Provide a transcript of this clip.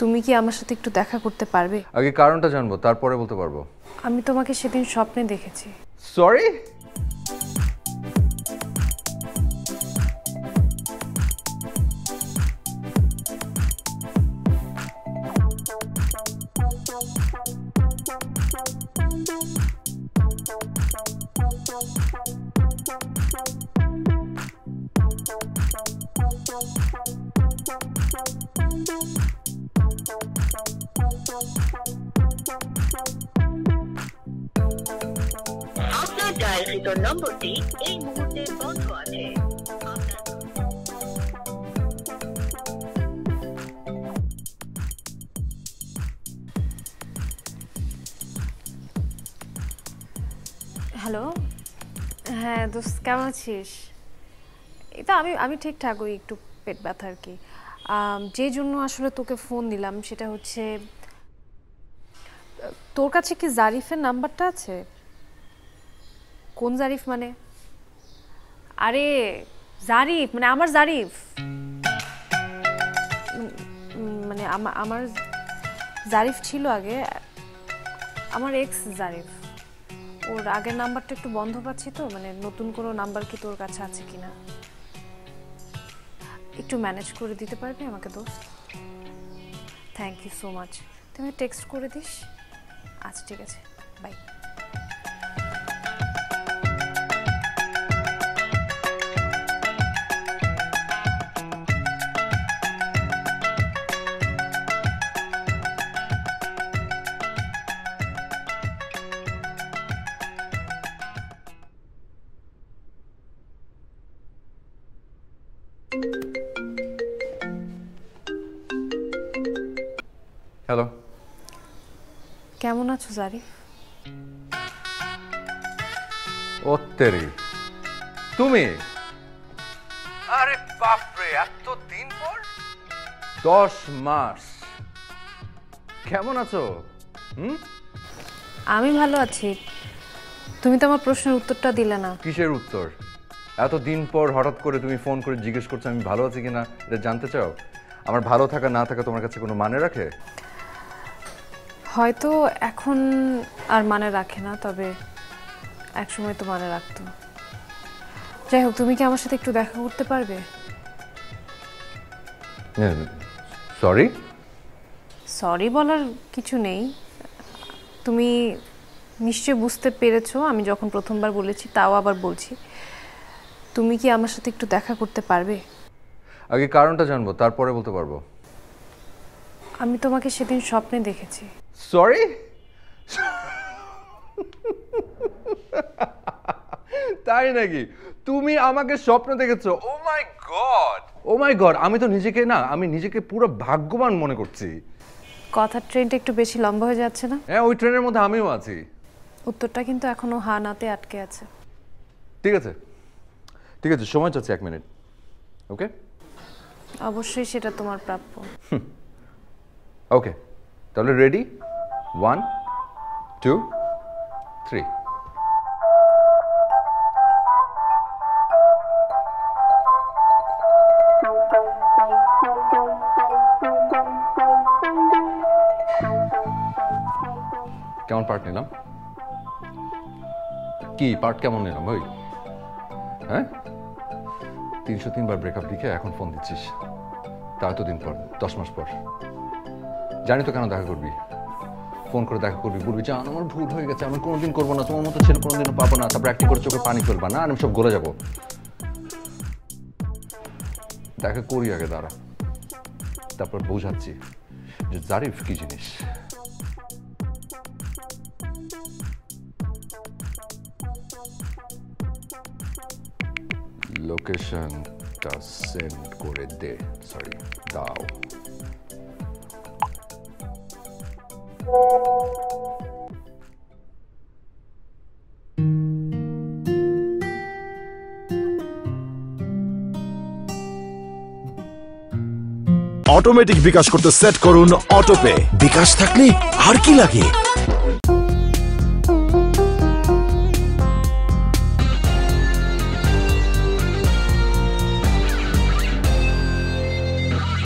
তুমি কি আমার সাথে একটু দেখা করতে পারবে? আগে কারণটা জানবো, তারপরে বলতে পারবো। আমি তোমাকে সেদিন স্বপ্নে দেখেছি। সরি? আপনার ডায়ালকৃত নম্বরটি এই মুহূর্তে বন্ধ আছে। হ্যালো, হ্যাঁ দোস্ত, কেমন আছিস? এই তো আমি ঠিকঠাক, ওই একটু পেট ব্যথা আর কি। যে জন্য আসলে তোকে ফোন দিলাম সেটা হচ্ছে, তোর কাছে কি জারিফের নাম্বারটা আছে? কোন জারিফ মানে? আরে জারিফ মানে আমার জারিফ, মানে আমার জারিফ ছিল আগে, আমার এক্স জারিফ। ওর আগের নাম্বারটা একটু বন্ধ পাচ্ছি তো, মানে নতুন কোনো নাম্বার কি তোর কাছে আছে কিনা একটু ম্যানেজ করে দিতে পারবি আমাকে দোস্ত? Thank you so much. তুমি টেক্সট করে দিস। আচ্ছা ঠিক আছে, বাই। হ্যালো, কেমন আছো জারিফ? ও তেরি, তুমি? আরে বাপরে, এত দিন পর! 10 মাস। কেমন আছো? আমি ভালো আছি। তুমি তো আমার প্রশ্নের উত্তরটা দিলে না। কিসের উত্তর? এত দিন পর হঠাৎ করে তুমি ফোন করে জিজ্ঞেস করছো আমি ভালো আছি কিনা, এটা জানতে চাও? আমার ভালো থাকা না থাকা তোমার কাছে কোনো মানে রাখে? হয়তো এখন আর মানে রাখে না, তবে একসময় তো মানে রাখতো। যাই হোক, তুমি কি আমার সাথে একটু দেখা করতে পারবে? সরি? সরি বলার কিছু নেই। তুমি নিশ্চয় বুঝতে পেরেছো আমি যখন প্রথমবার বলেছি, তাও আবার বলছি, তুমি কি আমার সাথে একটু দেখা করতে পারবে? আগে কারণটা জানবো, তারপরে বলতে পারবো। আমি তোমাকে সেদিন স্বপ্নে দেখেছি। সরি? তাই নাকি? তুমি আমাকে স্বপ্ন দেখেছো? ও মাই গড, ও মাই গড! আমি তো নিজেকে পুরো ভাগ্যবান মনে করছি। কথার ট্রেনটা একটু বেশি লম্বা হয়ে যাচ্ছে না? হ্যাঁ, ওই ট্রেনের মধ্যে আমিও আছি। উত্তরটা কিন্তু এখনো হা নাতে আটকে আছে। ঠিক আছে ঠিক আছে, সময় চাচ্ছি 1 মিনিট। ওকে? অবশ্যই সেটা তোমার প্রাপ্য। ওকে, তাহলে রেডি? 1 2 3। কেমন পার্ট নিলাম? কি পার্ট কেমন নিলাম ভাই? হ্যাঁ, 303 বার ব্রেকআপ লিখে এখন ফোন দিচ্ছিস, তা এতদিন পর, 10 মাস পর। জানি তো কেন দেখা করবি, ফোন করে দেখা করবি, বলবি যে আমার ভুল হয়ে গেছে, আমি কোনোদিন করবো না, তোমার মতো ছেলে কোনোদিনও পাবো না, তারপর একটি করে চোখে পানি ফেলবা না, আমি সব গলে যাবো। দেখা করি আগে, দাঁড়া, তারপর বোঝাচ্ছি যে জারিফ কি জিনিস। লোকেশনটা সেন্ড করে দে, সরি দাও। অটোমেটিক বিকাশ করতে সেট করুন অটোপে। বিকাশ থাকলে আর কি লাগে।